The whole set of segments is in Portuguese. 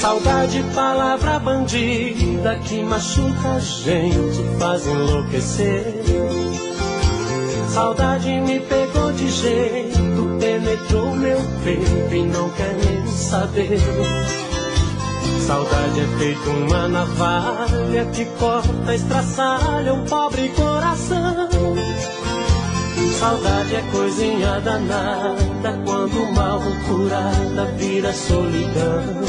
Saudade, palavra bandida que machuca a gente, faz enlouquecer. Saudade me pegou de jeito, penetrou meu peito e não quer nem saber. Saudade é feito uma navalha que corta, estraçalha um pobre coração. Saudade é coisinha danada, quando mal curada vira solidão.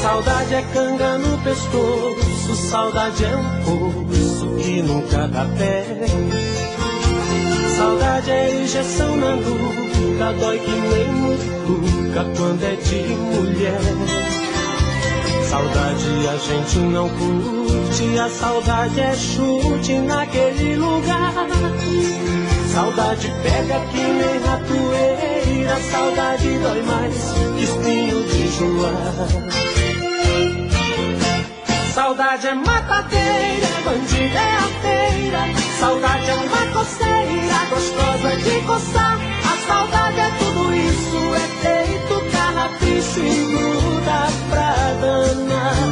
Saudade é canga no pescoço, saudade é um poço que nunca dá pé. Saudade é injeção na nuca, dói que nem mutuca quando é de mulher. Saudade a gente não curte, a saudade é chute naquele lugar. Saudade pega que nem ratoeira, saudade dói mais que espinho de joar. Saudade é matadeira, bandida é a feira. Saudade é uma coceira, gostosa de coçar. A saudade é tudo isso, é feito carrapicho e gruda pra danar.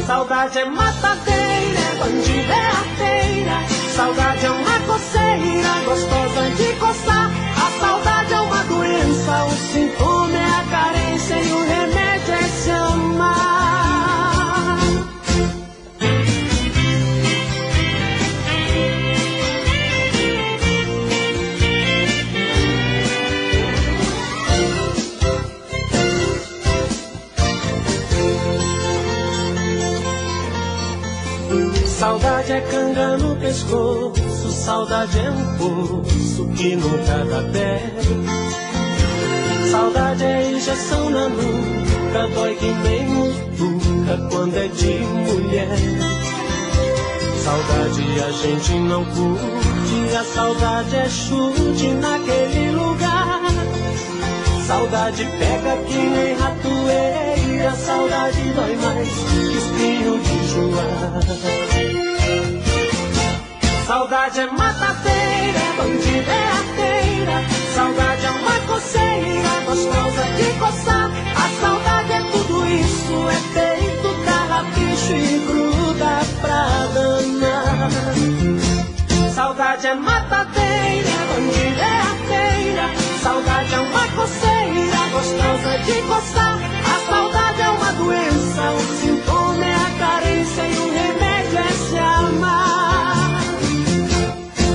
Saudade é matadeira, bandida é a feira. Saudade é uma coceira, gostosa de coçar. A saudade é uma doença, o sintoma é a carência e o remédio é se amar. Saudade é canga no pescoço, saudade é um poço que nunca dá pé. Saudade é injeção na nuca, dói que nem mutuca quando é de mulher. Saudade a gente não curte, a saudade é chute naquele lugar. Saudade pega que nem ratoeira, saudade dói mais que espinho de joar. Saudade é matadeira, bandida é a feira. Saudade é uma coceira, gostosa de coçar. A saudade é tudo isso, é feito carrapicho e gruda pra danar. Saudade é matadeira, bandida é a feira. Saudade é uma coceira, gostosa de coçar. A saudade é uma doença, o sintoma é a carência e o remédio é se amar.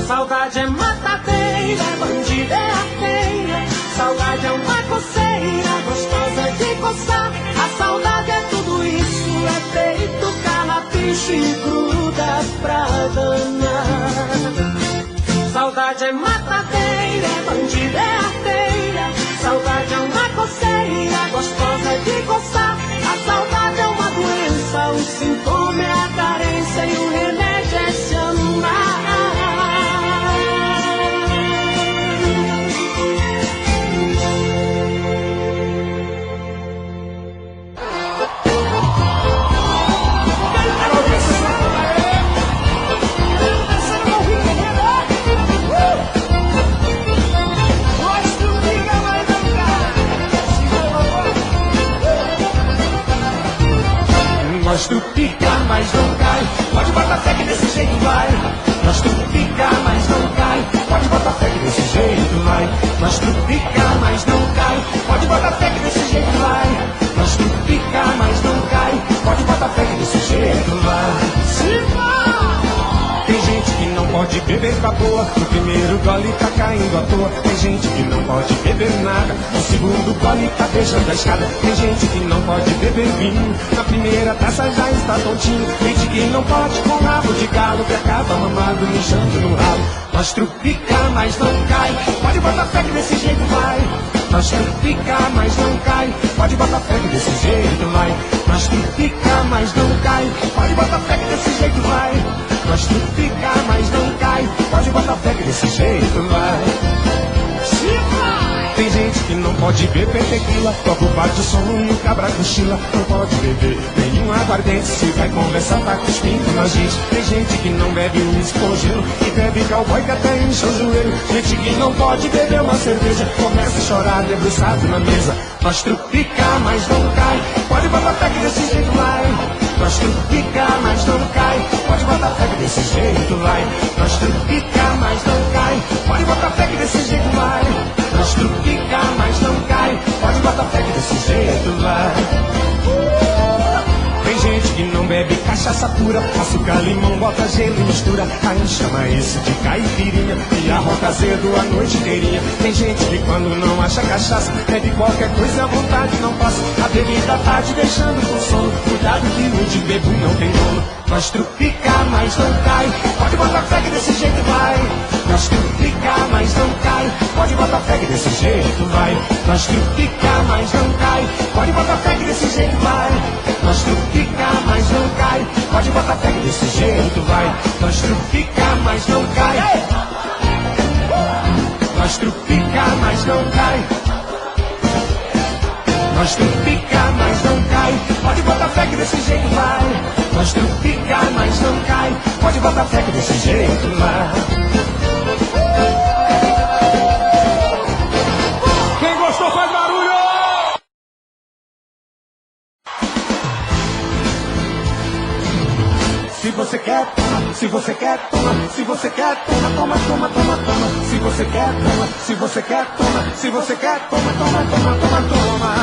Saudade é matadeira, bandida é a feira. Saudade é uma coceira, gostosa de coçar. A saudade é tudo isso, é feito carrapicho e gruda pra danar. Saudade é matadeira, bandida é a feira. Saudade é uma coceira, gostosa de coçar. A saudade é uma doença, o sintoma é a carência e o remédio é se amar. Nós trupica, mas não cai. Pode botar fé que desse jeito vai. Nós trupica, mas não cai. Pode botar fé que desse jeito vai. Nós trupica, mas não cai. Pode botar fé que desse jeito vai. Nós trupica, mas não cai. Pode botar fé que desse jeito vai. Tem gente que não pode beber com a boa. No primeiro gole tá caindo à toa. Tem gente que não pode beber nada. No segundo gole tá beijando a escada. Tem gente que não pode beber vinho. Na primeira taça já está tontinho. Gente que não pode com rabo de galo, que acaba mamado mijando no ralo. Nós trupica, mas não cai. Pode botar fé que desse jeito vai. Nós trupica, mas não cai. Pode botar fé que desse jeito vai. Nós trupica, mas não cai. Pode botar fé que desse jeito vai. Nós trupica, mas não cai. Pode botar fé que desse jeito vai. Se vai. Tem gente que não pode beber tequila, toca o bar de sono e o cabra cochila. Não pode beber nenhum aguardente, se vai conversar tá cuspindo na gente. Tem gente que não bebe uísque com gelo, que bebe cowboy que até incha o joelho. Gente que não pode beber uma cerveja, começa a chorar debruçado na mesa. Nós trupica, mas não cai, pode botar fé que desse jeito vai. Nós trupica, mas não cai, pode botar fé que desse jeito vai. Nós trupica, mas não cai, pode botar fé que desse jeito vai. Nós trupica, mas não cai, pode botar fé que desse jeito vai. Tem gente que não bebe cachaça pura, açúcar, limão, bota gelo e mistura. Aí chama isso de caipirinha e arroca azedo a noite inteirinha. Tem gente que quando não acha cachaça, bebe qualquer coisa, a vontade não passa. A bebida tá te deixando com sono, cuidado que o de bebo não tem dono. Nós trupica, mas não cai, pode botar fé que desse jeito vai. Nós trupica, mas não cai, pode botar fé que desse jeito vai. Nós trupica, mas não cai, pode botar fé que desse jeito vai. Nós trupica, mas não cai, pode botar fé que desse jeito vai. Nós trupica, mas não cai. Nós trupica, mas não cai. Nós trupica, mas não cai, pode botar fé que desse jeito vai. Nós trupica, mas não cai, pode botar fé que desse jeito vai. Quem gostou faz barulho! Se você quer, toma. Se você quer, toma. Se você quer, toma, toma, toma, toma, toma. Se você quer, toma. Se você quer, toma. Se você quer, toma, toma, toma, toma, toma.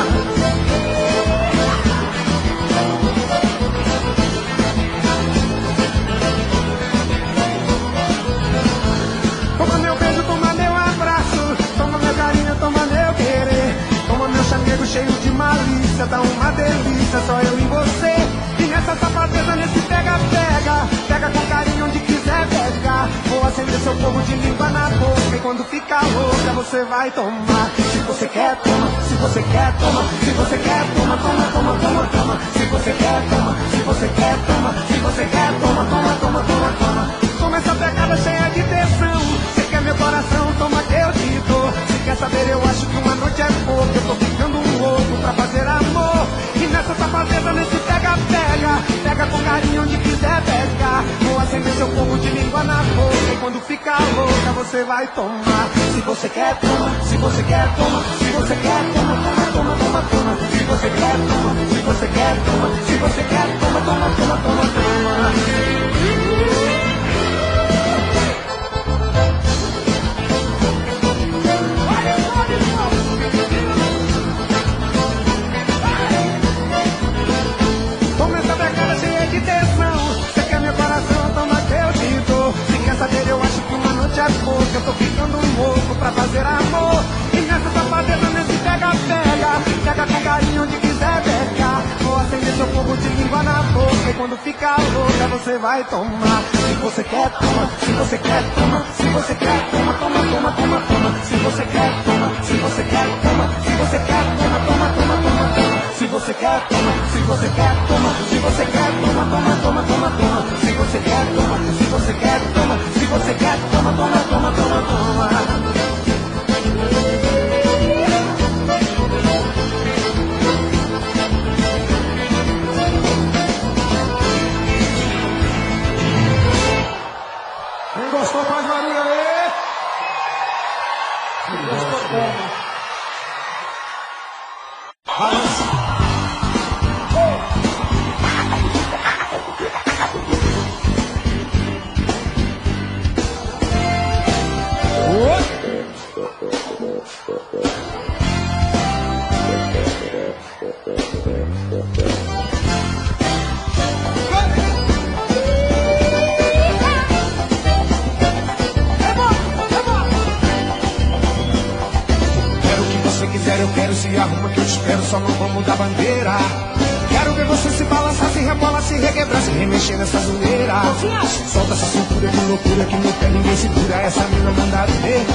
Toma meu beijo, toma meu abraço, toma meu carinho, toma meu querer. Toma meu chamego cheio de malícia, dá uma delícia, só eu e você. E nessa safadeza, nesse pega-pega, pega com carinho onde quiser pegar. Vou acender seu fogo de língua na boca, e quando ficar louca você vai tomar. Se você quer, toma. Se você quer, toma. Se você quer, toma, toma, toma, toma, toma. Se você quer, toma. Se você quer, toma. Se você quer, toma, toma, toma, toma, toma. Toma essa pegada cheia de tensão. Você quer meu coração, toma que eu te dou. Se quer saber, eu acho que uma noite é pouco. Eu tô ficando louco pra fazer amor. E nessa safadeza, nesse pega-pega, pega com carinho onde quiser pegar. Vou acender seu fogo de língua na boca, e quando ficar louca você vai tomar. Se você quer, toma. Se você quer, toma. Se você quer, toma, toma, toma, toma, toma. Se você quer, toma. Se você quer, toma. Se você quer, toma, toma, toma, toma, toma. Toma essa pegada cheia de tensão. Você quer meu coração, toma que eu te dou. Se quer saber, eu acho que uma noite é pouco. Eu tô ficando louco pra fazer amor. E nessa safadeza, nesse pega-pega, pega com carinho onde quiser pegar. Vou acender seu fogo de língua na boca, e quando ficar louca você vai tomar. Se você quer, toma. Se você quer, toma. Se você quer, toma, toma, toma, toma, toma. Se você quer, toma. Se você quer, toma. Se você quer, toma, toma, toma, toma, toma. Se você quer, toma. Se você quer, toma. Se você quer, toma, toma, toma, toma, toma. Se você quer, toma. Se você quer, toma. Se você quer, toma, toma, toma, toma, toma. Quem gostou faz barulho aí? Quem gostou como? Balança. Eu quero, se arruma que eu te espero, só não vou mudar bandeira. Quero ver você se balançar, se rebolar, se requebrar, se remexer nessa zoeira. Solta essa cintura de loucura que no pé ninguém segura, essa mina manda ver.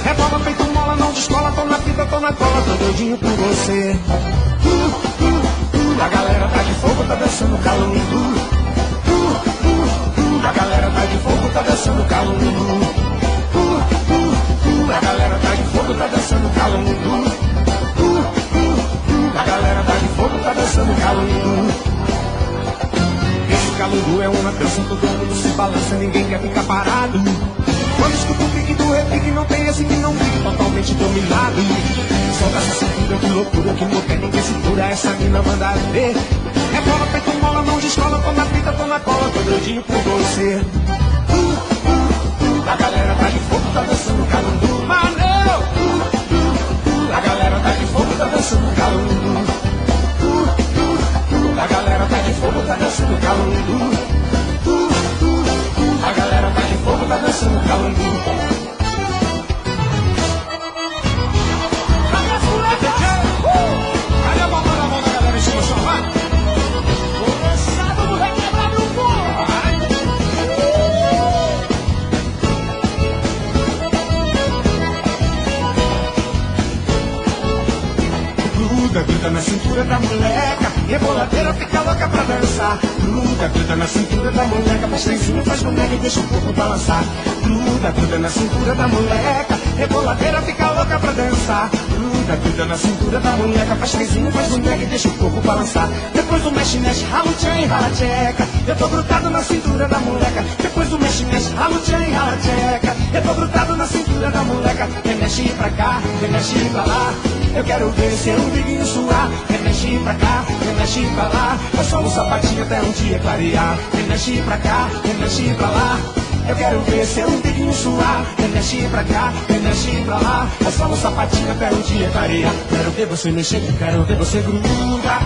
Rebola feito mola, não descola, tô na fita, tô na cola, tô doidinho por você. A galera tá de fogo, tá dançando calundu. A galera tá de fogo, tá dançando calundu. A galera tá de fogo, tá dançando calungu. A galera tá de fogo, tá dançando calungu. Esse calungu é uma dança, todo mundo se balança, ninguém quer ficar parado. Quando escuta o pique do repique, não tem esse que não fique totalmente dominado. Solta essa cintura, que loucura, que no pé ninguém segura, essa mina manda ver. É bola, peito, mola, mão de escola, tô na fita, tô na cola, tô doidinho por você. A galera tá de fogo, tá dançando calungu. Maneu! A galera tá de fogo, tá dançando calungu. A galera tá de fogo, tá dançando calungu. A galera tá de fogo, tá dançando calungu. Cadê as moleques? Cadê a palma na mão da galera em cima, só vai? Começado do requebrado no povo. Gruda, gruda na cintura da moleca, reboladeira fica louca pra dançar. Gruda, gruda na cintura da moleca, faz trenzinho, faz boneca e deixa o corpo balançar. Gruda, gruda na cintura da moleca, reboladeira fica louca pra dançar. Gruda, gruda na cintura da moleca, faz trenzinho, faz boneca e deixa o corpo balançar. Depois do mexe, mexe, rala o tchan e rala tcheca. Eu tô grudado na cintura da moleca. Depois do mexe, mexe, rala o tchan e rala tcheca. Eu tô grudado na cintura da moleca. Remexe pra cá, remexe pra lá. Eu quero ver seu biguinho suar. Remexe pra cá, remexe pra lá. É só um sapatinho até um dia clarear. Remexe pra cá, remexe pra lá. Eu quero ver seu biguinho suar. Remexe pra cá, remexe pra lá. É só um sapatinho até um dia clarear. Quero ver você mexer, quero ver você gruda.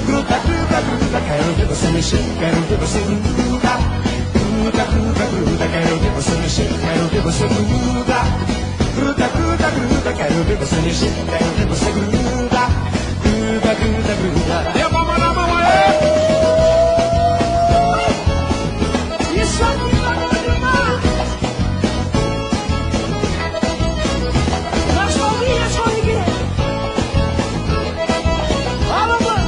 Gruda, gruda, gruda. Quero ver você mexer, quero ver você gruda. Gruda, gruda, gruda. Quero ver você mexer, quero ver você gruda. Gruda, gruda, gruda, quero ver você mexer, quero ver você gruda. Gruda, gruda, gruda. Deu uma mão na mão aí! Isso aqui tá demais. Nas palminhas, Rodrigues. Fala, mano.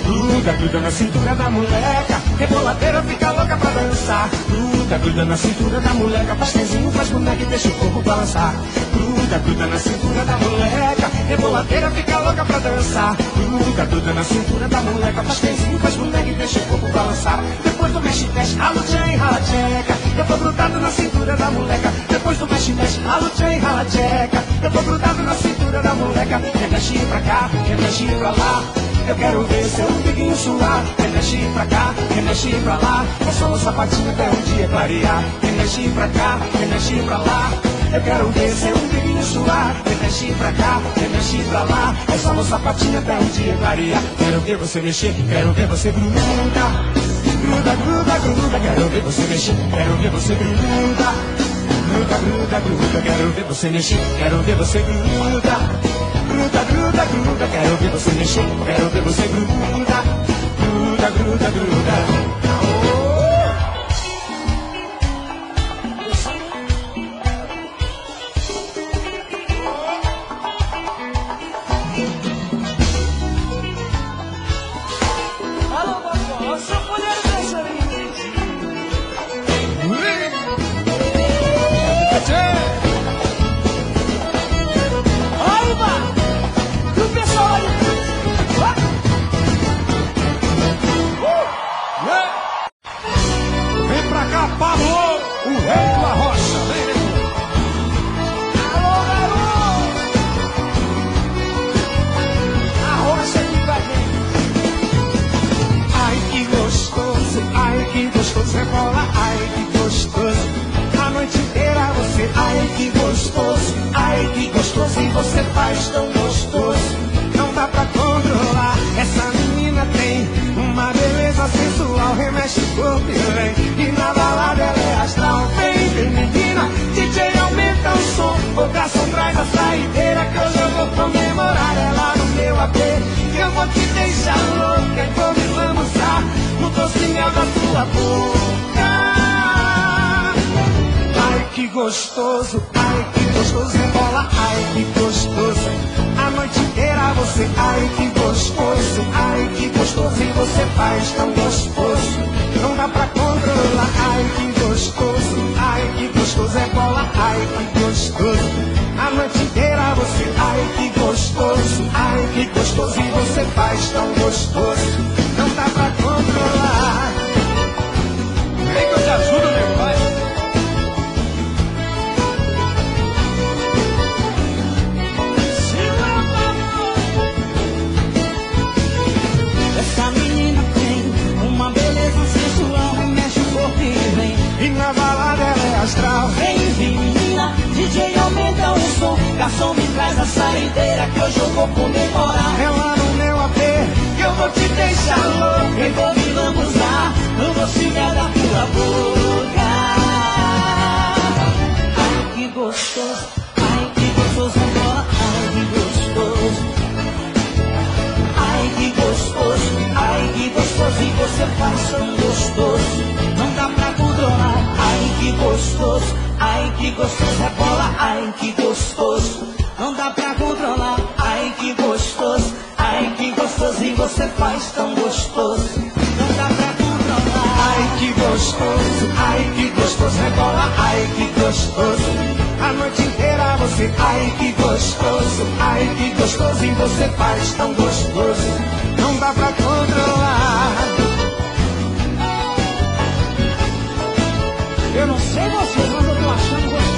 Gruda, gruda na cintura da moleca, reboladeira fica louca pra dançar. Gruda, gruda na cintura da moleca, faz trenzinho, faz boneca e deixa o corpo balançar. Gruda, gruda na cintura da moleca, reboladeira fica louca pra dançar. Gruda, gruda na cintura da moleca, faz trenzinho, faz boneca e deixa o corpo balançar. Depois do mexe, mexe, rala o tchan e rala tcheca. Eu tô grudado na cintura da moleca. Depois do mexe, mexe, rala o tchan e rala tcheca. Eu tô grudado na cintura da moleca. Remexe pra cá, remexe pra lá. Eu quero ver seu biguinho suar. Remexe pra cá, remexe pra lá. É só um sapatinho até um dia clarear. Remexe pra cá, remexe pra lá. Eu quero ver seu biguinho suar. Remexe pra cá, remexe pra lá. É só um sapatinho até um dia clarear. Quero ver você mexer, quero ver você gruda. Gruda, gruda, gruda. Quero ver você mexer, quero ver você gruda. Gruda, gruda, gruda. Quero ver você mexer, quero ver você gruda. Gruda, gruda, gruda, quero ver você mexer, quero ver você gruda. Gruda, gruda, gruda. Alô, Bocó, sou mulher dessa Oi, mano. E o pessoal aí? Vem pra cá, Pablo, o rei do Arrocha. Vem, vem. Alô, garoto. Arrocha aqui com a gente. Ai, que gostoso rebola, ai, que gostoso. A noite inteira você, ai, que gostoso, ai, que gostoso. E você faz tão gostoso, não dá pra controlar. Essa menina tem uma beleza sensual, remexe o corpo e vem. E na balada ela é astral, vem, vem menina. DJ aumenta o som, o garçom traz a saideira, que hoje eu vou comemorar ela no meu AP. Eu vou te deixar louca e vou me lambuzar no doce mel da tua boca. Ai, que gostoso, rebola, ai, que gostoso. A noite inteira você, ai, que gostoso, ai, que gostoso. E você faz tão gostoso, não dá pra controlar. Ai, que gostoso, ai, que gostoso. faz tão gostoso, não dá pra controlar. Vem que eu te ajudo, nego, vai. Essa menina tem uma beleza sensual, mexe o corpo e vem. E na balada ela é astral. Vem, menina, DJ aumenta o som. Garçom, me traz a saideira que hoje eu vou comemorar. É lá no meu AP que eu vou te deixar louco. Eu vou me lambuzar no docinho da tua boca. Ai, que gostoso, ai, que gostoso, bola, ai, que gostoso. Ai, que gostoso, ai, que gostoso. E você faz tão gostoso, não dá pra controlar. Ai, que gostoso, ai, que gostoso. É bola, ai, que gostoso, não dá pra controlar. Ai, que gostoso, ai, que gostoso. E você faz tão gostoso, não dá pra controlar. Ai, que gostoso, ai, que gostoso. É bola, ai, que gostoso. A noite inteira você, ai, que gostoso, ai, que gostoso. E você faz tão gostoso, não dá pra controlar. Eu não sei vocês, mas eu tô achando gostoso.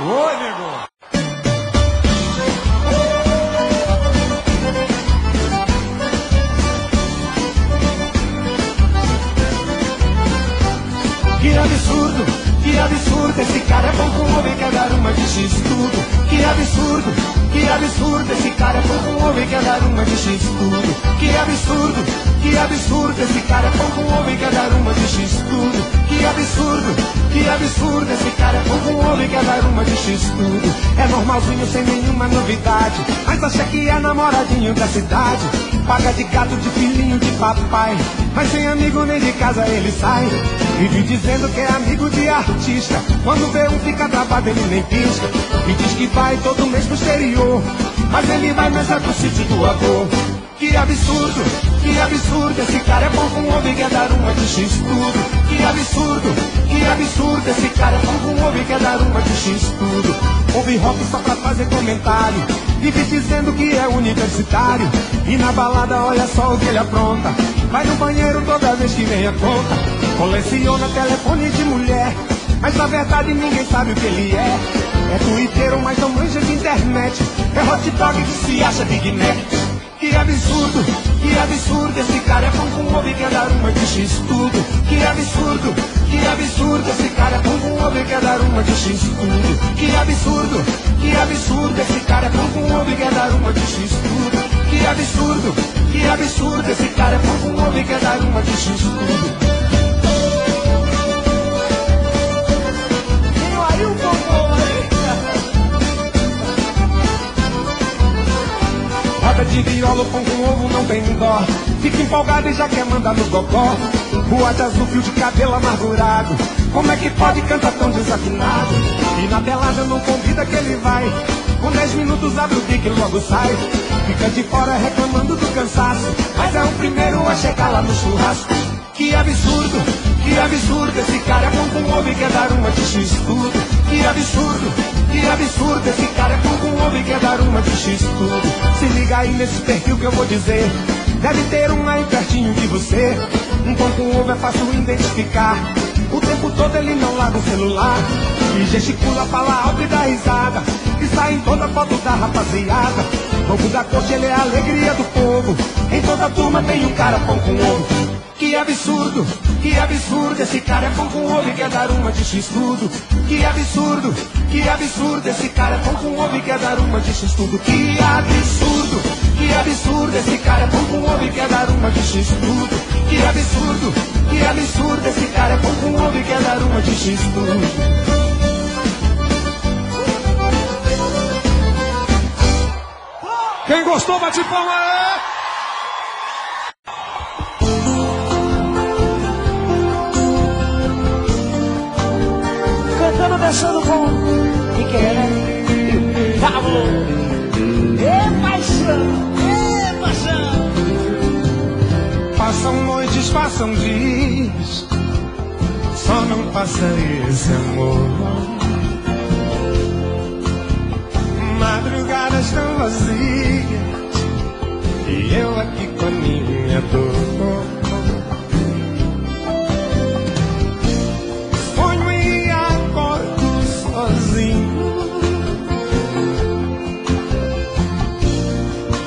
Oi, nego. Que absurdo, esse cara é bom com um homem, quer dar uma de X tudo. Que absurdo, esse cara é bom com um homem, quer dar uma de X tudo. Que absurdo, esse cara é bom com um homem, quer dar uma de X tudo. Que absurdo, esse cara é bom com um homem, quer dar uma de X tudo. É normalzinho, sem nenhuma novidade, mas acha que é namoradinho da cidade. Paga de gato, de filhinho, de papai, mas sem amigo nem de casa ele sai. Vive dizendo que é amigo de artista, quando vê um fica travado ele nem pisca. E diz que vai todo mês pro exterior, mas ele vai mais é pro sítio do avô. Que absurdo, esse cara é bom com um homem, quer dar uma de X tudo. Que absurdo, esse cara é bom com um homem, quer dar uma de X tudo. Ouve rock só pra fazer comentário, vive dizendo que é universitário. E na balada olha só o que ele apronta, vai no banheiro toda vez que vem a conta. Coleciona telefone de mulher, mas na verdade ninguém sabe o que ele é. É twitteiro, mas não manja de internet, é hot dog que se acha Big Mac. Que absurdo, esse cara é bom com um homem, quer dar uma de X tudo. Que absurdo, esse cara é bom com um homem, quer dar uma de X tudo. Que absurdo, esse cara é bom com um homem, quer dar uma de X tudo. Que absurdo, esse cara é bom com um homem, quer dar uma de X tudo. Tenho aí um pouco aí. Roda de viola, pão com ovo, não tem dó. Fica empolgado e já quer mandar no gogó. Boate azul, fio de cabelo amargurado. Como é que pode cantar tão desafinado? E na pelada não convida que ele vai. Com 10 minutos abre o bico e logo sai. Fica de fora reclamando do cansaço, mas é o primeiro a chegar lá no churrasco. Que absurdo, esse cara é bom com um homem, quer dar uma de X tudo. Que absurdo, esse cara é bom com um homem, quer dar uma de X tudo. Se liga aí nesse perfil que eu vou dizer, deve ter um aí pertinho de você. Um pão com ovo é fácil identificar, o tempo todo ele não larga o celular. E gesticula, fala alto e dá risada, e sai em toda foto da rapaziada. Bobo da corte, ele é a alegria do povo, em toda turma tem um cara pão com ovo. Que absurdo, esse cara é bom com ovo e quer dar uma de X tudo. Que absurdo, esse cara é bom com ovo e quer dar uma de X tudo. Que absurdo, esse cara é bom com ovo e quer dar uma de X tudo. Que absurdo, esse cara é bom com ovo e quer dar uma de X tudo. Quem gostou, bate palma aí! Cantando, dançando com quem quer, né? Pablo! Ê, paixão! Ê, paixão! Passam noites, passam dias, só não passa esse amor. Madrugadas tão vazias e eu aqui com a minha dor. Sonho e acordo sozinho.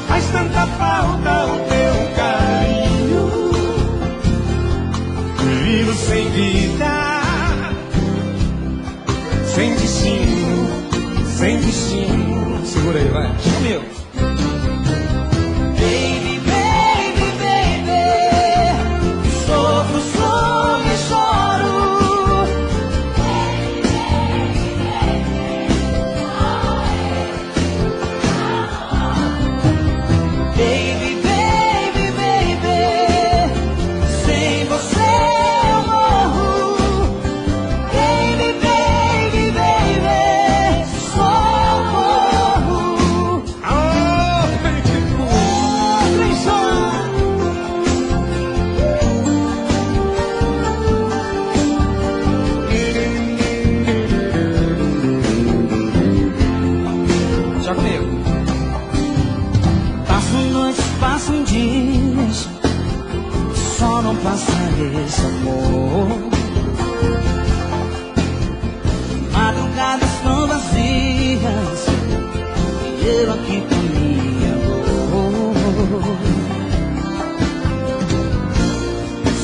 Faz tanta falta o teu carinho. Vivo sem vida, sem destino, sem destino. Segura aí, vai. Comigo. Baby, baby, baby, sofro, sonho e choro. Baby, baby, baby, sem você eu morro. Baby, baby, baby, socorro. Oh, já comigo. Passam noites, passam dias, só não passa esse amor. Madrugadas tão vazias e eu aqui com minha dor.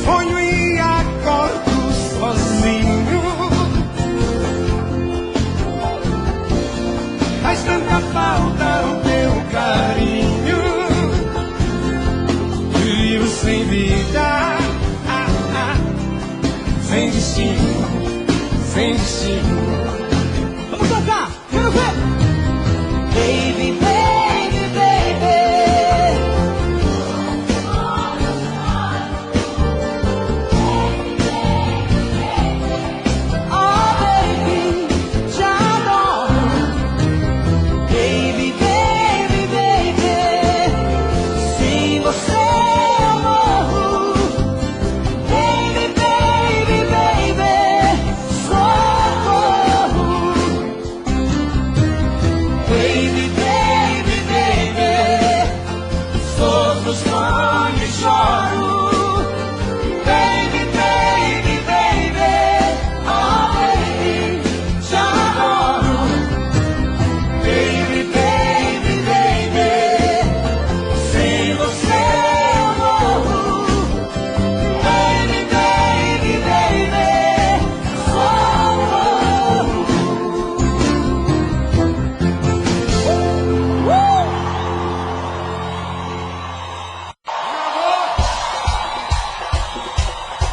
Sonho e acordo sozinho. Faz tanta falta o teu carinho. Vivo sem vida, sem destino, sem destino. Vamos tocar, quero ver! Baby, baby, baby, oh baby, te adoro. Baby, baby, baby, sem você eu morro. Baby, baby, baby, socorro. Baby, baby, baby, sofro, sonho e choro. Baby, baby, baby, oh baby, te adoro. Baby, baby, baby, sem você eu morro. Baby, baby, baby, socorro.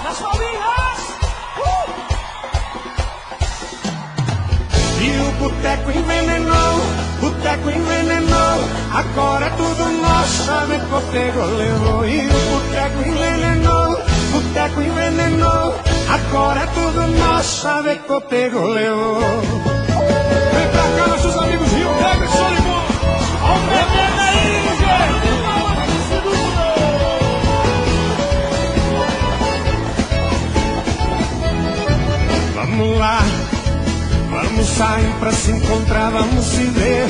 Nas palminhas! E o boteco envenenou, agora é tudo nosso, Chaveco pegou, levou. E o boteco envenenou, agora é tudo nosso, Chaveco pegou, levou. Vem pra cá, nossos amigos Rio Negro e Solimão. Aumenta aí, gente! Vamos lá, vamos sair pra se encontrar, vamos se ver.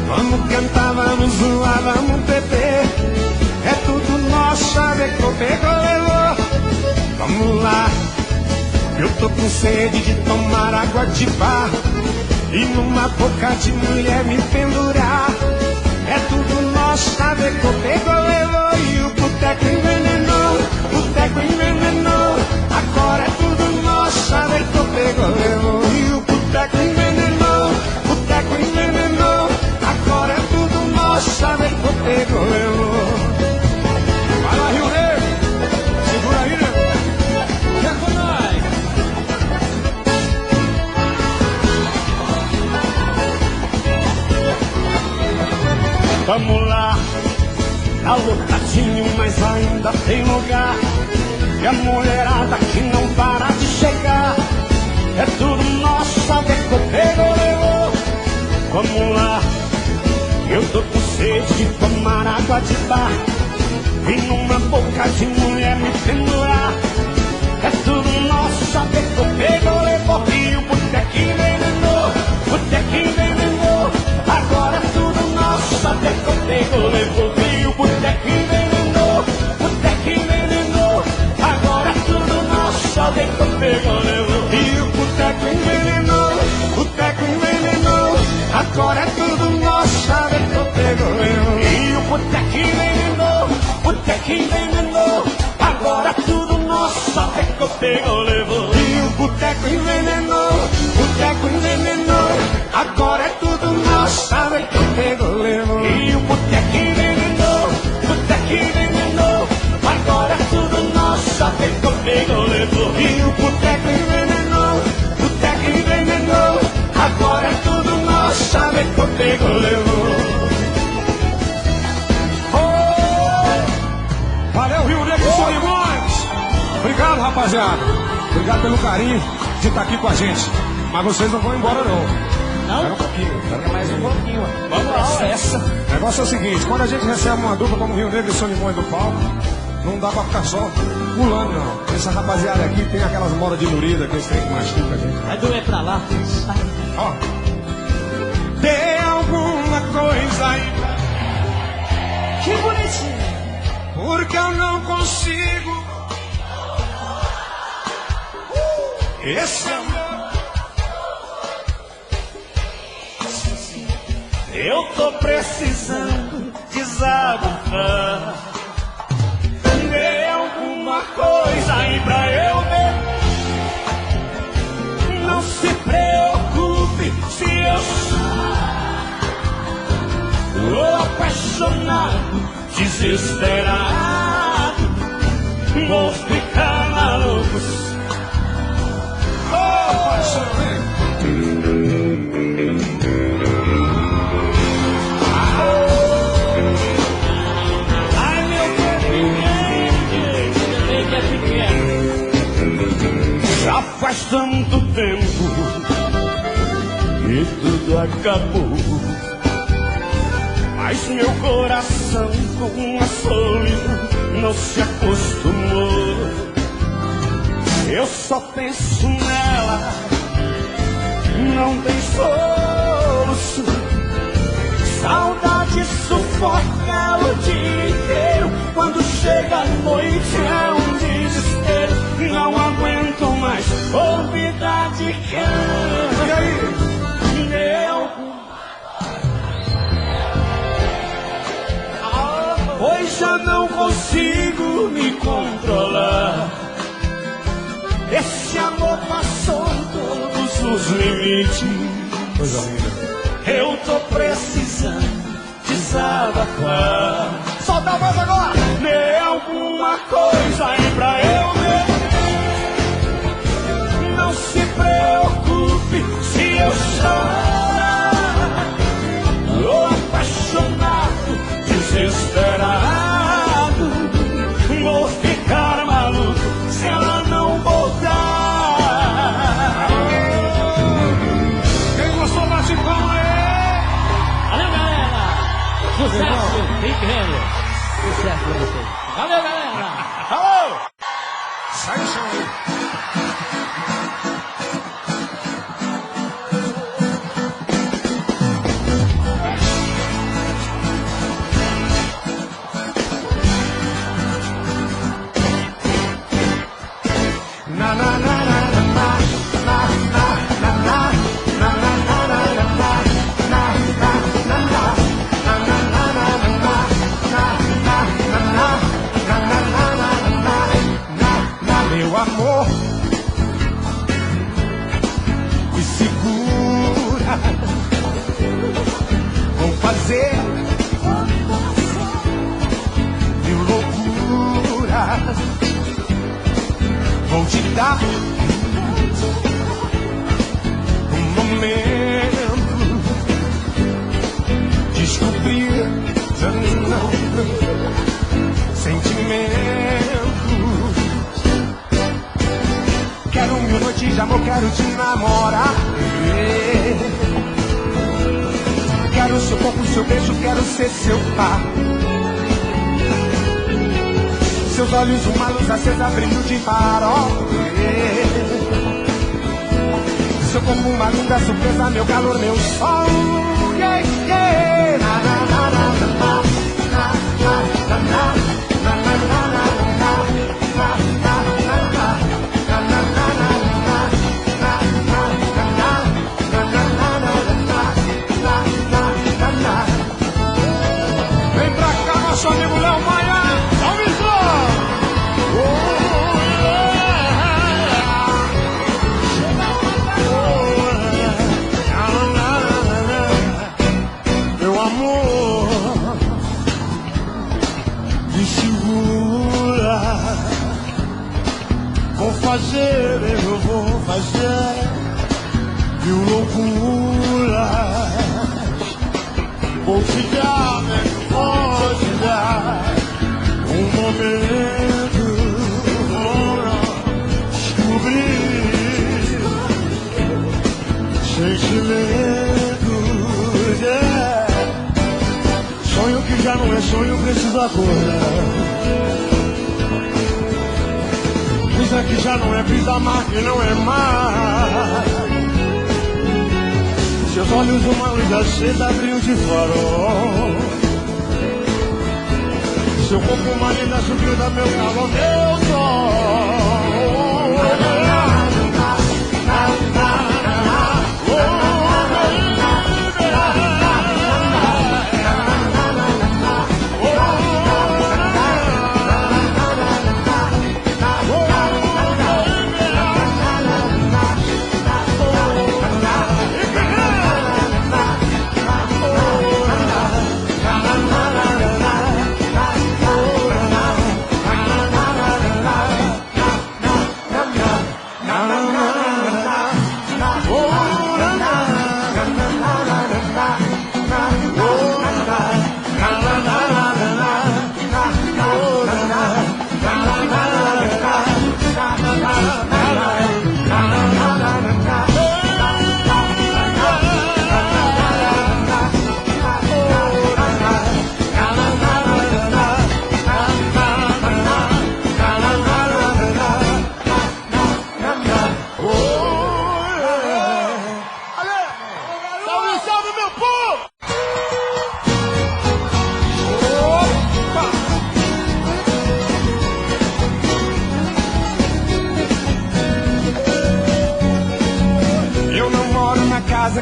Vamos cantar, vamos zoar, vamos beber. É tudo nosso, Chaveco pegou, levou. Vamos lá, eu tô com sede de tomar água de bar e numa boca de mulher me pendurar. É tudo nosso, Chaveco pegou, levou. E o boteco envenenou, agora é tudo nosso, Chaveco pegou, levou. E o boteco envenenou, agora é tudo nosso, Chaveco pegou, levou. Vai lá, Rio Negro, segura aí, né? Que é com nós. Vamos lá, tá lotadinho, mas ainda tem lugar. E a mulherada que não para de chegar. É tudo nosso, Chaveco pegou, levou. Vamos lá, eu tô com sede de tomar água de bar e numa boca de mulher me pendurar. É tudo nosso, Chaveco levou. E o botequim envenenou, agora tudo nosso, até que o pego levou. E o boteco envenenou, agora é tudo nosso, até que o pego levou. E o botequim envenenou, agora é tudo nosso, até que o pego levou. E o boteco envenenou, agora é tudo nosso, até que o pego levou. Valeu, Rio Negro e Solimões! Obrigado, rapaziada. Obrigado pelo carinho de estar aqui com a gente. Mas vocês não vão embora, não. Não? Espera um pouquinho. Espera mais um pouquinho. Vamos lá, essa. O negócio é o seguinte, quando a gente recebe uma dupla como Rio Negro e Solimões do palco, não dá pra ficar só pulando, não. Essa rapaziada aqui tem aquelas modas de lurida que eles têm que machucar a gente. Vai doer pra lá. Ó. Tem alguma coisa aí, Que bonitinho. porque eu não consigo. Esse amor. Eu tô precisando desabafar. Dê alguma coisa aí pra eu ver. Não se preocupe se eu sou apaixonado, desesperado. Vou ficar maluco. Oh, paixão. Já faz tanto tempo que tudo acabou, mas meu coração com a solidão não se acostumou. Eu só penso nela, não tem solução. Saudade sufoca o dia inteiro. Quando chega a noite é um desespero. Não aguento mais ouvir de canto. E aí? Pois já não consigo me controlar. Esse amor passou todos os limites. Coisa linda. Eu tô precisando desabafar. Solta a voz agora! Dê alguma coisa aí pra eu ver. Não se preocupe se eu chorar. Tô apaixonado, desesperado. Vou ficar maluco se ela não voltar. Quem gostou, bate palma aí! Valeu, galera. Sucesso. Rick Renner. Sucesso pra vocês. Valeu, galera. Alô! Sai do chão aí. Na na na na na na na na na na meu amor, me segura, vou fazer mil loucuras, vou te dar um momento, descobrir sentimentos. Quero 1000 noites de amor, quero te namorar. Quero seu corpo, seu beijo, quero ser seu par. Seus olhos, uma luz acesa, brilho de farol. Seu corpo, uma linda surpresa, meu calor, meu sol. Yeah, yeah. Na, na, na, na, na, na, na, na, na, na, na, na, na, Vou fazer, eu vou fazer mil loucuras. Vou te dar, vou te dar um momento para descobrir sentimentos. Sonho que já não é sonho, preciso acordar. Brisa que já não é brisa, mar que não é mar. Seus olhos uma luz acesa, brilho de farol. Seu corpo uma linda surpresa, meu calor, meu sol.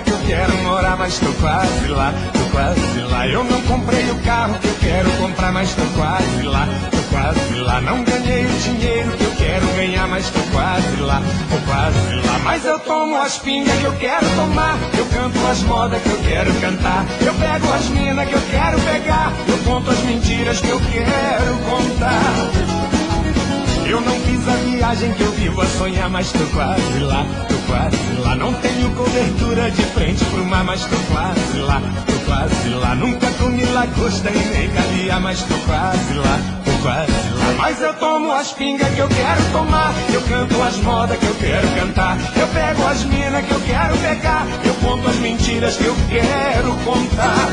Que eu quero morar, mas tô quase lá, tô quase lá. Eu não comprei o carro que eu quero comprar, mas tô quase lá, tô quase lá. Não ganhei o dinheiro que eu quero ganhar, mas tô quase lá, tô quase lá. Mas eu tomo as pingas que eu quero tomar, eu canto as modas que eu quero cantar, eu pego as minas que eu quero pegar, eu conto as mentiras que eu quero contar. Eu não fiz a viagem que eu vivo a sonhar, mas tô quase lá, tô quase lá. Não tenho cobertura de frente pro mar, mas tô quase lá, tô quase lá. Nunca comi lagosta e nem caviar, mas tô quase lá, tô quase lá. Mas eu tomo as pingas que eu quero tomar, eu canto as modas que eu quero cantar, eu pego as minas que eu quero pegar, eu conto as mentiras que eu quero contar.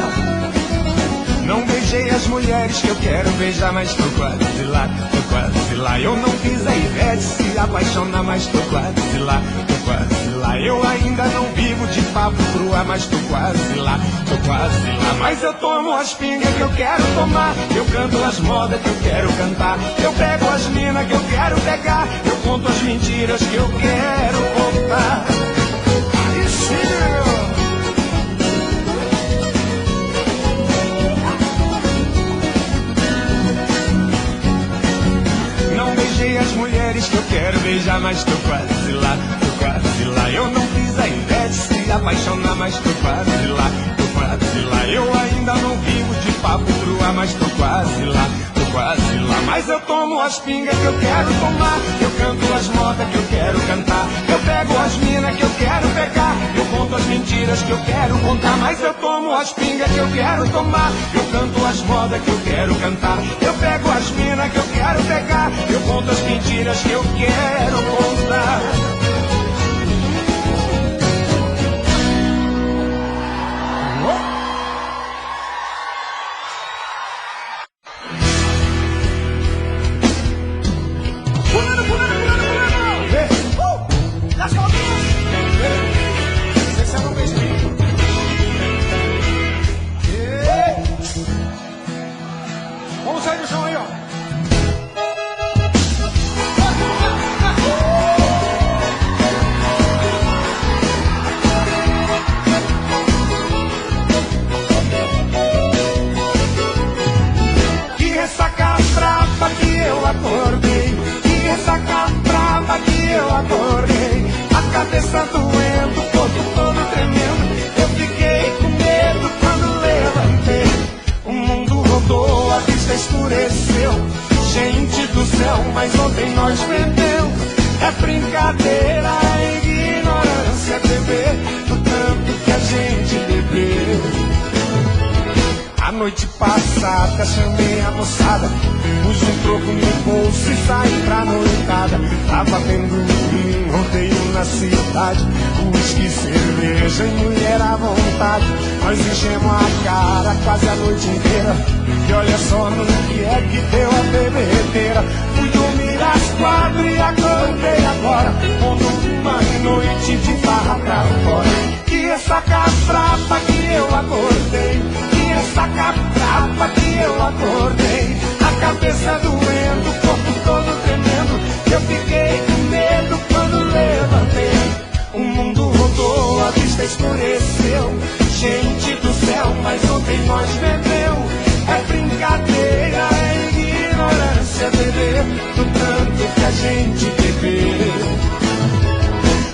Não beijei as mulheres que eu quero beijar, mas tô quase lá, tô quase lá. Eu não fiz a Ivete se apaixonar, mas tô quase lá, tô quase lá. Eu ainda não vivo de papo pro ar, mas tô quase lá, tô quase lá. Mas eu tomo as pingas que eu quero tomar, eu canto as modas que eu quero cantar, eu pego as minas que eu quero pegar, eu conto as mentiras que eu quero contar. Aí sim! As mulheres que eu quero beijar, mas tô quase lá, tô quase lá. Eu não fiz a Ivete se apaixonar, mas tô quase lá, tô quase lá. Eu ainda não vivo de papo pro ar, mas tô quase lá, tô quase lá. Mas eu tomo as pingas que eu quero tomar, eu canto as modas que eu quero cantar, eu pego as minas que eu quero pegar, eu conto as mentiras que eu quero contar. Mas eu tomo as pingas que eu quero tomar, eu canto as modas que eu quero cantar, eu pego as minas que eu quero pegar, eu conto as mentiras que eu quero contar. Vamos sair do chão aí, ó. Que ressaca brava que eu acordei, que ressaca brava que eu acordei. A cabeça doendo, o corpo todo tremendo. Eu fiquei com medo quando levantei. O mundo rodou, a vista escureceu. Gente do céu, mas ontem nós bebemos. É brincadeira, é ignorância, é beber do tanto que a gente bebeu. A noite passada chamei a moçada, pus um troco no bolso e saí pra noitada. Tava tendo um rodeio na cidade, uísque, cerveja e mulher à vontade. Nós enchemos a cara quase a noite inteira, e olha só no que é que deu a bebedeira. Fui dormir às 4 e acordei agora, com uma noite de farra pra fora. Que essa cabrapa que eu acordei, que essa cabrapa que eu acordei. A cabeça doendo, o corpo todo tremendo, eu fiquei com medo quando levantei. O mundo rodou, a vista escureceu. Gente do céu, mas ontem nós bebeu. É brincadeira, é ignorância, beber do tanto que a gente bebeu.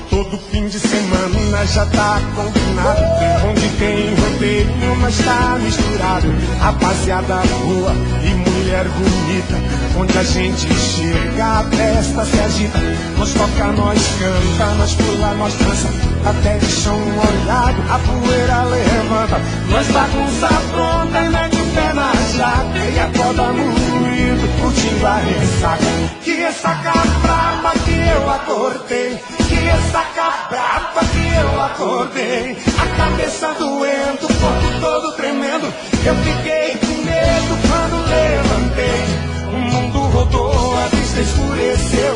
Todo fim de semana já tá combinado, onde tem rodeio mas tá misturado. Rapaziada boa e mulher bonita, onde a gente chega a festa se agita. Nós toca, nós canta, nós pula, nós dança, até de chão molhado a poeira levanta. Nós bagunça pronta e mete o pé na jaca e acorda moído, curtindo a ressaca. Que essa cabrapa que eu acordei, que essa cabrapa que eu acordei. A cabeça doendo, o corpo todo tremendo, eu fiquei com medo quando levantei. O mundo rodou, a vista escureceu.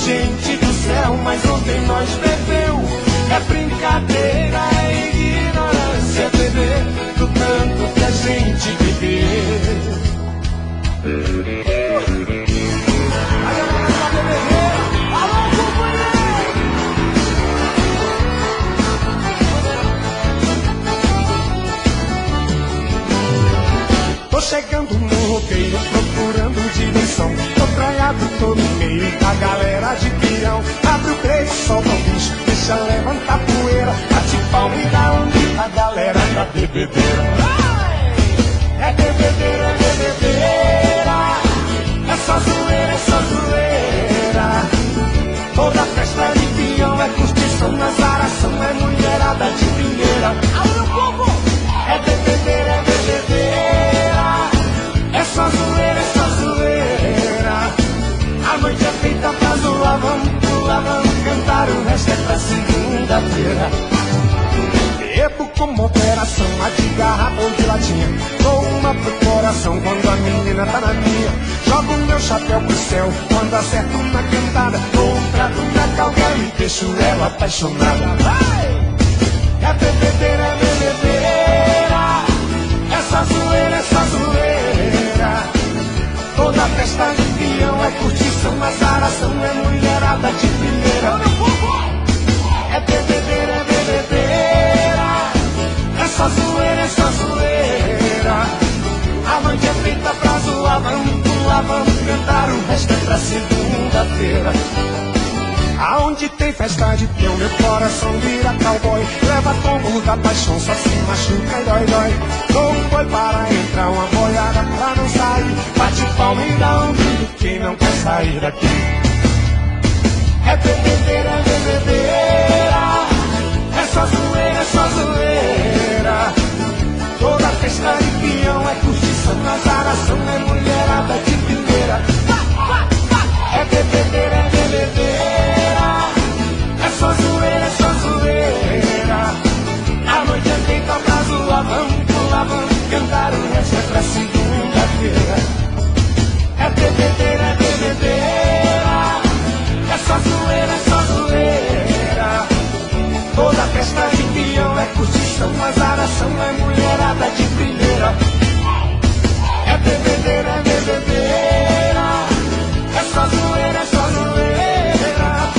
Gente do céu, mas ontem nós bebeu. É brincadeira, é ignorância, beber do tanto que a gente bebeu. Aí eu vou pra beber. Alô, companheiro! Tô chegando no rodeio, procurando direção. Tô traiado, tô no meio da galera de peão. Abre o break, solta o bicho, deixa levantar poeira. Bate palma e dá a galera da bebedeira. É bebedeira, é bebedeira. É só zoeira, é só zoeira. Toda festa de peão é curtição, nas aração é mulherada de pinheira. Abre o povo! É bebedeira, é bebedeira. É só zoeira, é só zoeira. A noite é feita pra zoar, vamos pular, vamos cantar, o resto é pra segunda-feira. Bebo como operação, a de garrafa ou de latinha. Dou uma pro coração quando a menina tá na minha. Jogo meu chapéu pro céu quando acerto na cantada. Dou um trato na calga e deixo ela apaixonada. É bebedeira, é bebedeira. É só zoeira, é só zoeira. Toda festa de peão é curtição, mas aração é mulherada de primeira. É bebedeira, é bebedeira. É só zoeira, é só zoeira. A noite é feita pra zoar, vamos pular, vamos cantar, o resto é pra segunda-feira. Aonde tem festa de peão, meu coração vira cowboy. Leva tombo da paixão, só se machuca e dói, dói. Dou um boi para entrar, uma boiada pra não sair. Bate palma e dá um grito, quem não quer sair daqui. É bebedeira, é bebedeira. É só zoeira, é só zoeira. Toda festa de peão é curtição, nas aração é mulherada de primeira. É bebedeira, é bebedeira. É só zoeira, é só zoeira. A noite é feita pra zoar, vamos pular, vamos cantar, o resto é pra segunda-feira. É bebedeira, é bebedeira. É só zoeira, é só zoeira. Toda festa de peão é curtição, mas aração é mulherada de primeira. É bebedeira, é bebedeira. É só zoeira, é só zoeira.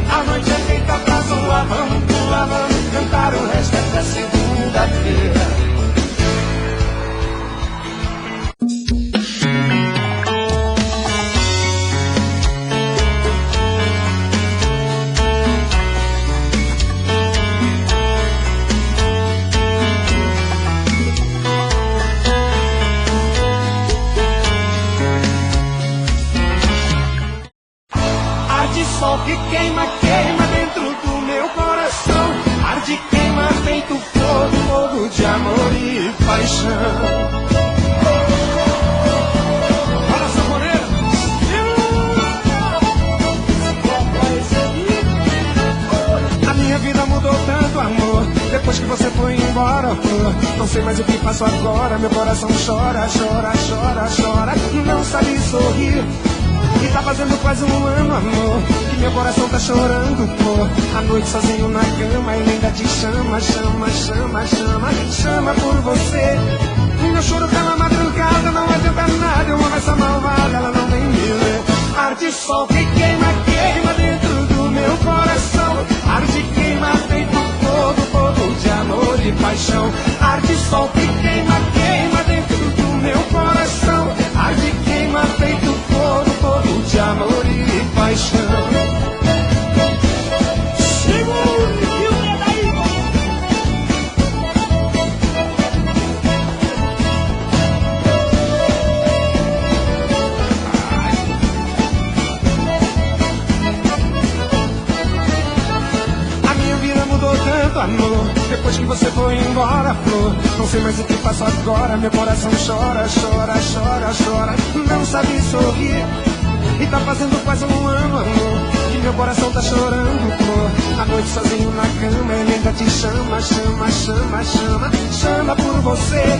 A noite é feita pra zoar, vamos pular, vamos cantar, o resto é pra segunda-feira. Arde sol que queima, queima dentro do meu coração. Arde, queima, feito fogo, fogo de amor e paixão. Minha vida mudou tanto, amor, depois que você foi embora, amor. Não sei mais o que faço agora. Meu coração chora, chora, chora, chora. Não sabe sorrir. E tá fazendo quase um ano, amor, que meu coração tá chorando, amor. À noite sozinho na cama, ele ainda te chama, chama, chama, chama, chama por você. Meu choro pela madrugada, não adianta nada. Eu amo essa malvada, ela não vem me ver. Arde sol que queima, queima dentro do meu coração. Arde, queima, feito fogo, fogo de amor e paixão. Arde sol que queima, queima dentro do meu coração. Arde, queima, feito fogo, fogo de amor e paixão. Segure que o dedo aí. A minha vida mudou tanto, amor, depois que você foi embora, flor. Não sei mais o que faço agora. Meu coração chora, chora, chora, chora. Não sabe sorrir. E tá fazendo quase um ano, amor, que meu coração tá chorando, flor. À noite sozinho na cama, ele ainda te chama, chama, chama, chama, chama por você.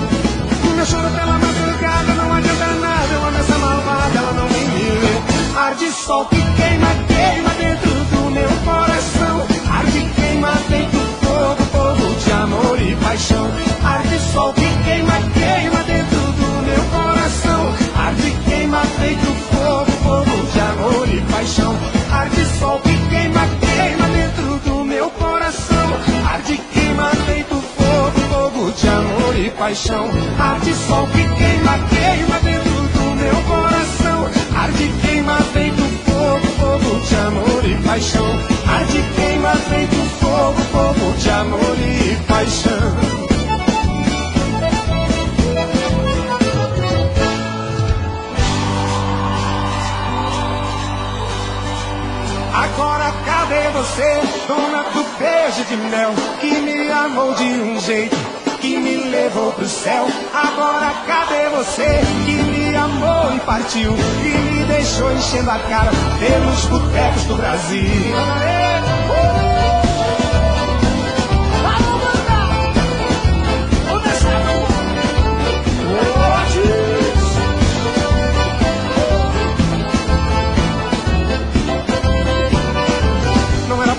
Meu choro pela madrugada, não adianta nada. Eu amo essa malvada, ela não vem me ver. Arde sol que queima, queima dentro do meu coração. Arde, queima, feito fogo, fogo de amor e paixão. Arde sol que queima, queima dentro do meu coração. Arde, queima, feito fogo, fogo de amor e paixão. Arde sol que queima, queima dentro do meu coração. Arde, queima, feito fogo, fogo de amor e paixão. Arde sol que queima, queima dentro do meu coração. Arde, queima, feito fogo, fogo de amor e paixão. Arde, queima, feito fogo, fogo de amor e paixão. Agora cadê você, dona do beijo de mel, que me amou de um jeito, que me levou pro céu? Agora cadê você, que me amou e partiu, e me deixou enchendo a cara pelos botecos do Brasil?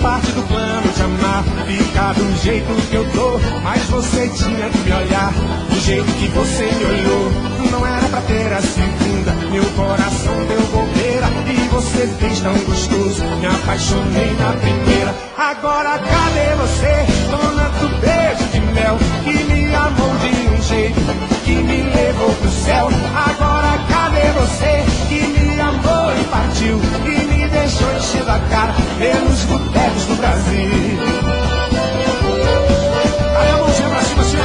Parte do plano de amar, ficar do jeito que eu tô, mas você tinha que me olhar do jeito que você me olhou. Não era pra ter a segunda, meu coração deu bobeira e você fez tão gostoso, me apaixonei na primeira. Agora cadê você, dona do beijo de mel, que me amou de um jeito, que me levou pro céu? Agora cadê você, que me amou e partiu, e me deixou enchendo a cara pelos botecos do Brasil? Aí a mãozinha pra cima, assim,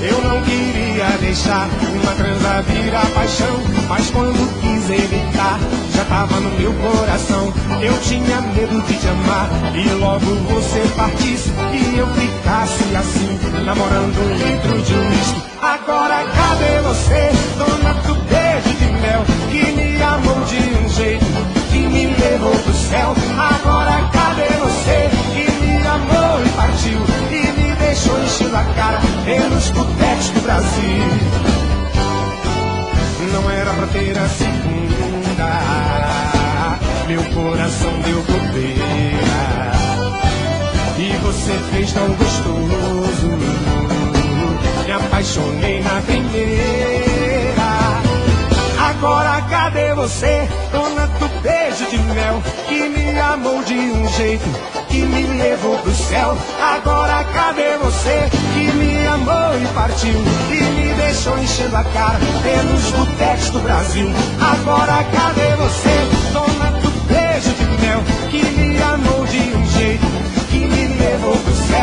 eu não queria deixar uma transa virar paixão, mas quando quis evitar, já tava no meu coração. Eu tinha medo de te amar e logo você partisse e eu ficasse assim, namorando um litro de uísque. Agora cadê você, dona do beijo de mel, que me amou de um jeito, que me levou pro céu? Agora cadê você, que me amou e partiu, e me deixou enchendo a cara pelos botecos do Brasil? Não era pra ter a segunda, meu coração deu bobeira e você fez tão gostoso, me apaixonei na primeira. Agora cadê você, dona do beijo de mel, que me amou de um jeito, que me levou pro céu? Agora cadê você, que me amou e partiu, e me deixou enchendo a cara pelos botecos do Brasil? Agora cadê você, dona do beijo de mel, que me amou de um jeito, que me levou pro céu?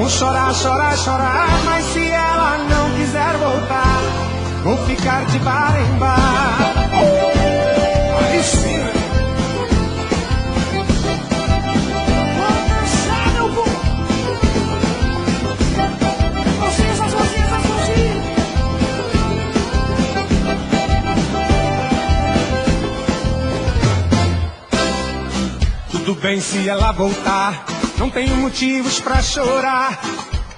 Vou chorar, chorar, chorar, mas se ela não quiser voltar, vou ficar de bar em bar. Aí sim. Vou dançar, meu povo. Vocês, as mãozinhas. Tudo bem se ela voltar, não tenho motivos pra chorar.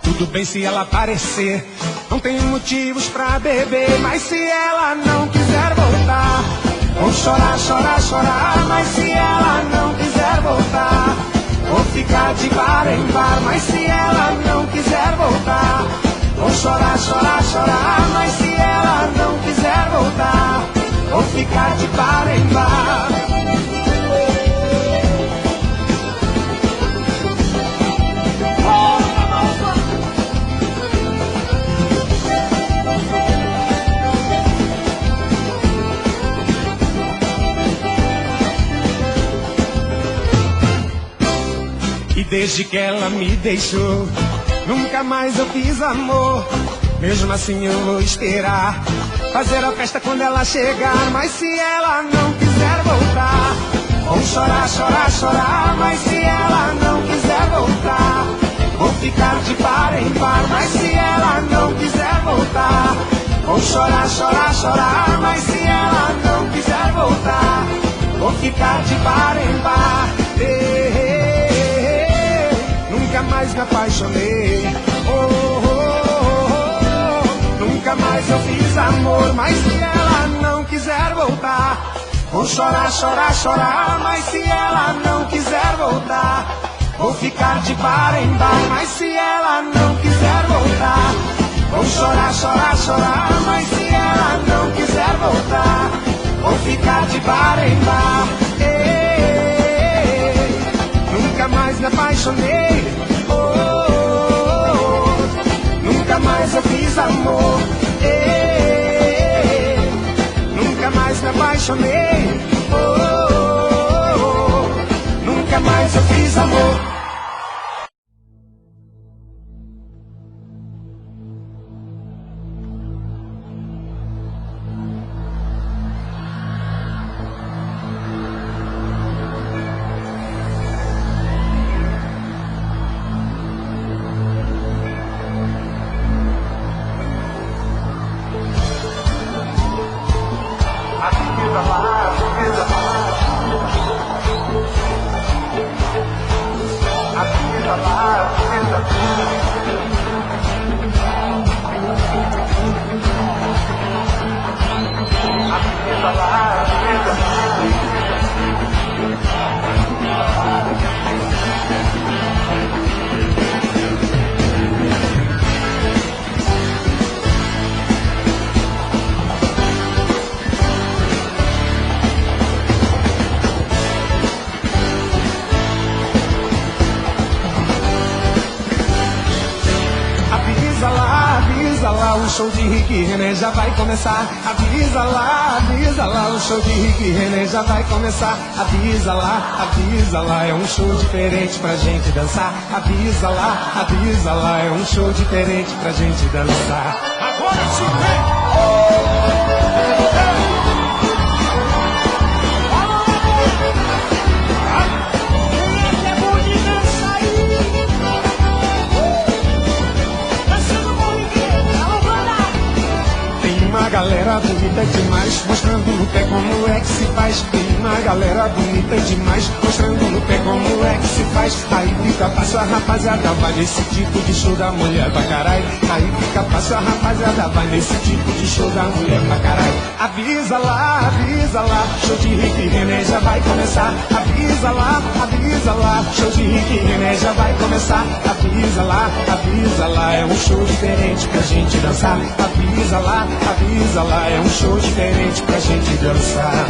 Tudo bem se ela aparecer, não tenho motivos pra beber. Mas se ela não quiser voltar, vou chorar, chorar, chorar. Mas se ela não quiser voltar, vou ficar de bar em bar. Mas se ela não quiser voltar, vou chorar, chorar, chorar. Mas se ela não quiser voltar, vou ficar de bar em bar. E desde que ela me deixou, nunca mais eu fiz amor. Mesmo assim eu vou esperar, fazer a festa quando ela chegar. Mas se ela não quiser voltar, vou chorar, chorar, chorar. Mas se ela não quiser voltar, vou ficar de bar em bar. Mas se ela não quiser voltar, vou chorar, chorar, chorar. Mas se ela não quiser voltar, vou ficar de bar em bar. Nunca mais me apaixonei, nunca mais eu fiz amor. Mas se ela não quiser voltar, vou chorar, chorar, chorar. Mas se ela não quiser voltar, vou ficar de bar em bar. Mas se ela não quiser voltar, vou chorar, chorar, chorar. Mas se ela não quiser voltar, vou ficar de bar em bar. Nunca mais me apaixonei, nunca mais eu fiz amor, nunca mais me apaixonei, nunca mais eu fiz amor. O show de Rick e René já vai começar. Avisa lá, o show de Rick e René já vai começar. Avisa lá, é um show diferente pra gente dançar. Avisa lá, é um show diferente pra gente dançar. Agora sim, vem! Uma galera bonita demais, mostrando no pé como é que se faz. Tem uma galera bonita demais, mostrando no pé como é que se faz. Aí fica fácil, a rapaziada vai nesse tipo de show da mulher pra caralho. Aí fica fácil, a rapaziada vai nesse tipo de show da mulher pra caralho. Avisa lá, show de Rick e René já vai começar. Avisa lá, show de Rick e René já vai começar. Avisa lá, é um show diferente pra gente dançar. Avisa lá, é um show diferente pra gente dançar.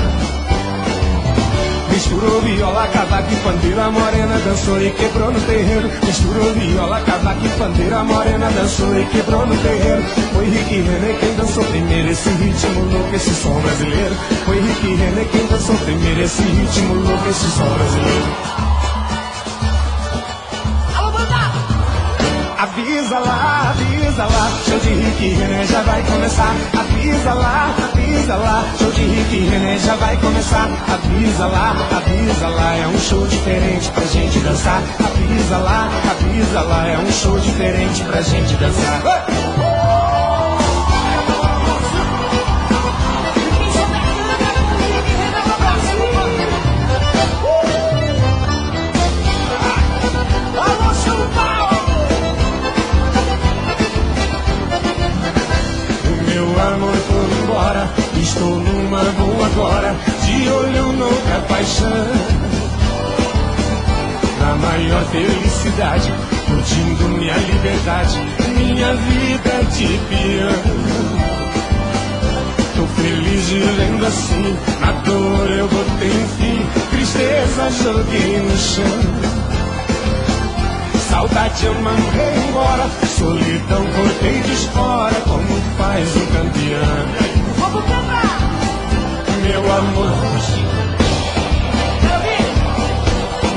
Misturou viola, cavaco e pandeira, morena dançou e quebrou no terreiro. Misturou viola, cavaco e pandeira, morena dançou e quebrou no terreiro. Foi Rick e René quem dançou primeiro esse ritmo louco, esse som brasileiro. Foi Rick e René quem dançou primeiro esse ritmo louco, esse som brasileiro. avisa lá, show de Rick e René já vai começar. Avisa lá, show de Rick e René já vai começar. Avisa lá, é um show diferente pra gente dançar. Avisa lá, é um show diferente pra gente dançar. Amor, foi embora, estou numa boa agora, de olho noutra paixão. Na maior felicidade, curtindo minha liberdade, minha vida de piano. Tô feliz vivendo assim, na dor eu botei um fim, tristeza joguei no chão. Saudade eu mandei embora, solidão cortei de fora, como faz um campeão. Vamos cantar! Meu amor,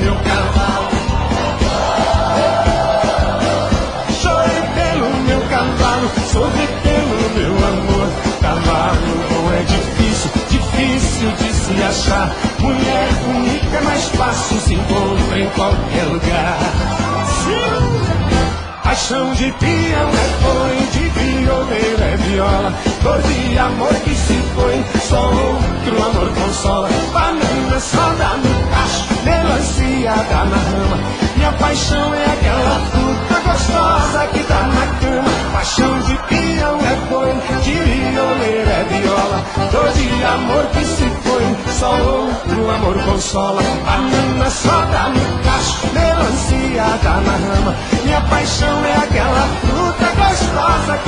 meu cavalo, chorei pelo meu cavalo, sofri pelo meu amor. Cavalo bom é difícil de se achar. Mulher bonita é mais fácil, se encontra em qualquer lugar. Paixão de peão é boi, de violeiro é viola. Dor de amor que se foi, só outro amor consola. Banana só dá no cacho, melancia dá na rama. Minha paixão é aquela fruta gostosa que dá na cama. Paixão de peão é boi, de violeiro é viola. Dor de amor que se foi, só outro amor consola. Banana só dá no cacho, melancia dá na rama. Minha paixão é aquela fruta gostosa